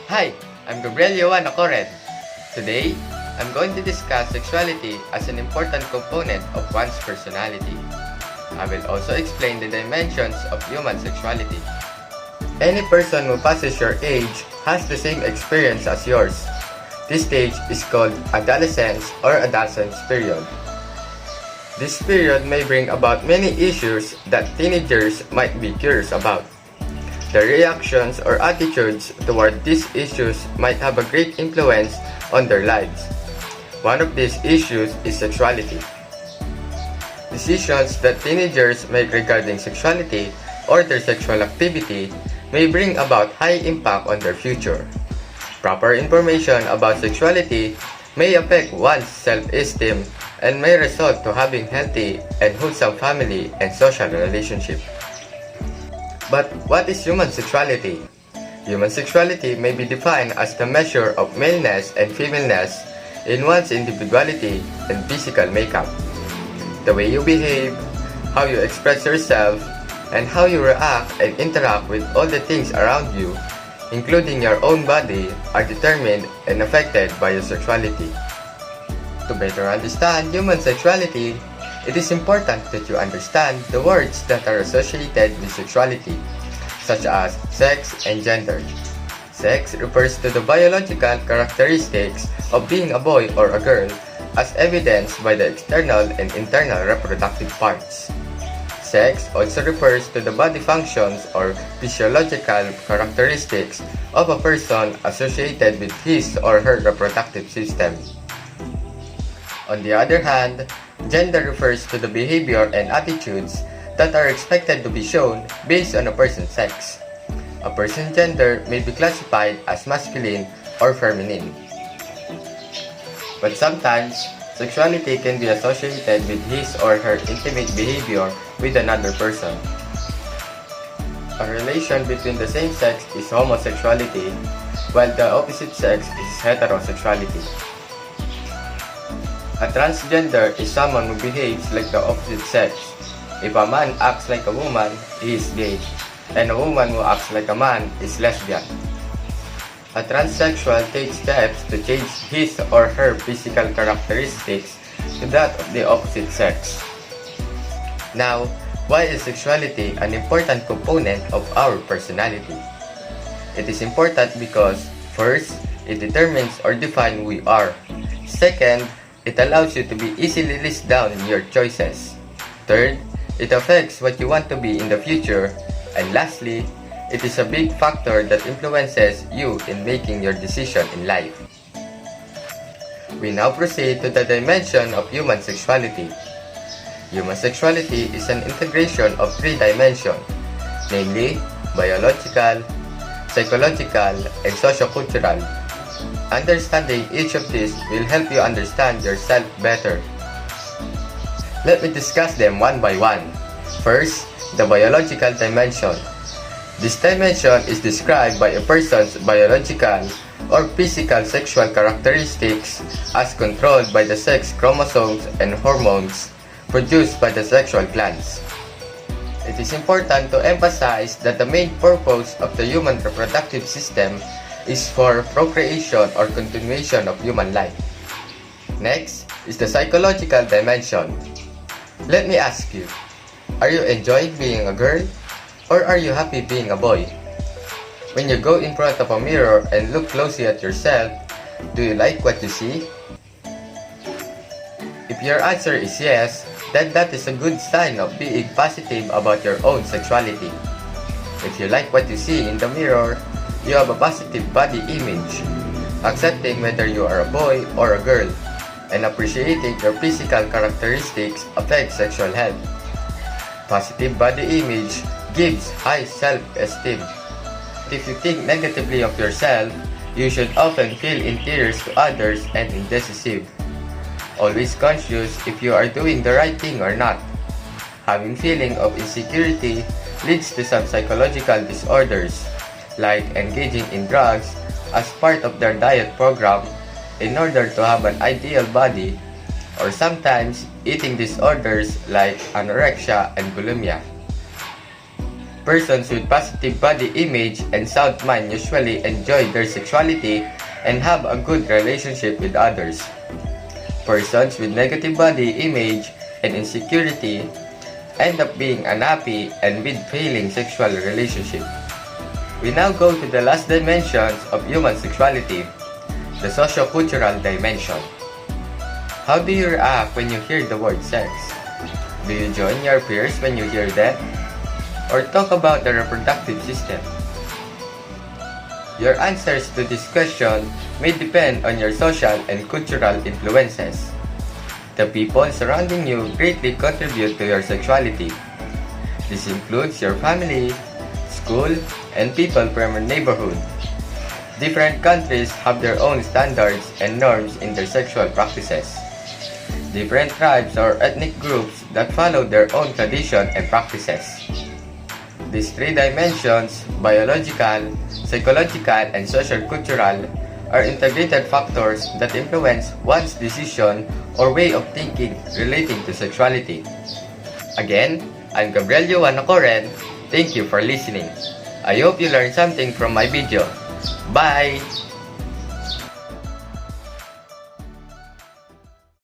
Hi, I'm Gabriel Yohan Ocoret. Today, I'm going to discuss sexuality as an important component of one's personality. I will also explain the dimensions of human sexuality. Any person who passes your age has the same experience as yours. This stage is called adolescence or adolescence period. This period may bring about many issues that teenagers might be curious about. The reactions or attitudes toward these issues might have a great influence on their lives. One of these issues is sexuality. Decisions that teenagers make regarding sexuality or their sexual activity may bring about high impact on their future. Proper information about sexuality may affect one's self-esteem and may result to having healthy and wholesome family and social relationship. But what is human sexuality? Human sexuality may be defined as the measure of maleness and femaleness in one's individuality and physical makeup. The way you behave, how you express yourself, and how you react and interact with all the things around you, including your own body, are determined and affected by your sexuality. To better understand human sexuality, it is important that you understand the words that are associated with sexuality, such as sex and gender. Sex refers to the biological characteristics of being a boy or a girl, as evidenced by the external and internal reproductive parts. Sex also refers to the body functions or physiological characteristics of a person associated with his or her reproductive system. On the other hand, gender refers to the behavior and attitudes that are expected to be shown based on a person's sex. A person's gender may be classified as masculine or feminine. But sometimes, sexuality can be associated with his or her intimate behavior with another person. A relation between the same sex is homosexuality, while the opposite sex is heterosexuality. A transgender is someone who behaves like the opposite sex. If a man acts like a woman, he is gay, and a woman who acts like a man is lesbian. A transsexual takes steps to change his or her physical characteristics to that of the opposite sex. Now, why is sexuality an important component of our personality? It is important because, first, it determines or defines who we are. Second, it allows you to be easily list down in your choices. Third, it affects what you want to be in the future. And lastly, it is a big factor that influences you in making your decision in life. We now proceed to the dimension of human sexuality. Human sexuality is an integration of three dimensions, namely biological, psychological, and sociocultural. Understanding each of these will help you understand yourself better. Let me discuss them one by one. First, the biological dimension. This dimension is described by a person's biological or physical sexual characteristics as controlled by the sex chromosomes and hormones produced by the sexual glands. It is important to emphasize that the main purpose of the human reproductive system is for procreation or continuation of human life. Next is the psychological dimension. Let me ask you, are you enjoying being a girl or are you happy being a boy? When you go in front of a mirror and look closely at yourself, do you like what you see? If your answer is yes, then that is a good sign of being positive about your own sexuality. If you like what you see in the mirror, you have a positive body image. Accepting whether you are a boy or a girl and appreciating your physical characteristics affects sexual health. Positive body image gives high self-esteem. If you think negatively of yourself, you should often feel inferior to others and indecisive. Always conscious if you are doing the right thing or not. Having feeling of insecurity leads to some psychological disorders, like engaging in drugs as part of their diet program in order to have an ideal body, or sometimes eating disorders like anorexia and bulimia. Persons with positive body image and sound mind usually enjoy their sexuality and have a good relationship with others. Persons with negative body image and insecurity end up being unhappy and with failing sexual relationship. We now go to the last dimensions of human sexuality, the socio-cultural dimension. How do you react when you hear the word sex? Do you join your peers when you hear that? Or talk about the reproductive system? Your answers to this question may depend on your social and cultural influences. The people surrounding you greatly contribute to your sexuality. This includes your family, school, and people from your neighborhood. Different countries have their own standards and norms in their sexual practices. Different tribes or ethnic groups that follow their own tradition and practices. These three dimensions, biological, psychological, and social-cultural, are integrated factors that influence one's decision or way of thinking relating to sexuality. Again, I'm Gabriel Wanakoren. Thank you for listening. I hope you learned something from my video. Bye!